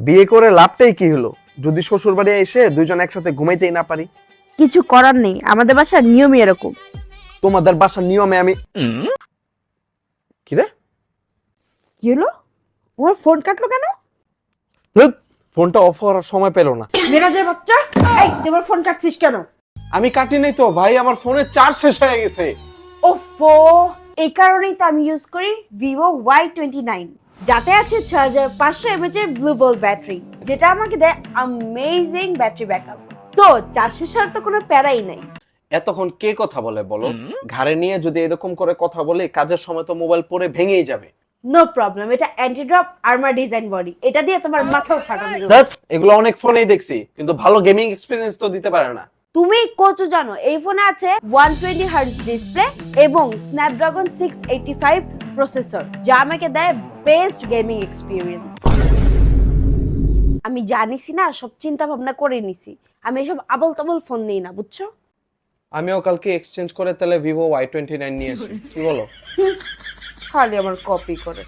বিয়ে করে লাভটাই কি হলো যদি শ্বশুর বাড়ি এসে দুইজন একসাথে ঘুমাইতেই না পারি? কিছু করার নেই, আমাদের বাসার নিয়মই এরকম। তোমাদের বাসার নিয়মে আমি কি রে? কি হলো? তোমার ফোন কাটলো কেন? ধুৎ, ফোনটা অফ করার সময় পেল না। মেরাজের বাচ্চা, এই তোমার ফোন কাটছিস কেন? আমি কাটি নাই তো ভাই, আমার ফোনের চার্জ শেষ হয়ে গেছে। ওফো, এই কারণেই তো আমি ইউজ করি Vivo Y29, যাতে আছে 6500 mAh এর ব্লু বল ব্যাটারি, যেটা আমাকে দেয় অ্যামেজিং ব্যাটারি ব্যাকআপ। তো চার্জ শেষ হওয়ার তো কোনো প্যারাই নাই। এতক্ষণ কে কথা বলে বলো? ঘাড়ে নিয়ে যদি এরকম করে কথা বলে কাজের সময় তো মোবাইল পরে ভেঙেই যাবে। নো প্রবলেম, এটা anti drop armour design body, এটা দিয়ে তোমার মাথাও ফাটানো যাবে। ধ্যাৎ, এগুলো অনেক ফোনেই দেখছি, কিন্তু ভালো গেমিং এক্সপেরিয়েন্স তো দিতে পারে না। তুমি কত জানো এই ফোনে আছে 120 হার্টজ ডিসপ্লে এবং স্ন্যাপড্রাগন 685 প্রসেসর, যা আমাকে দেয় বেস্ট গেমিং এক্সপিরিয়েন্স। আমি জানিছি না, সব চিন্তা ভাবনা করে নিছি, আমি এসব আবল তাবল ফোন নিই না, বুঝছো? আমিও কালকে এক্সচেঞ্জ করে তাহলে Vivo Y29 নিয়ে আসি, কি বলো? খালি আমার কপি করে।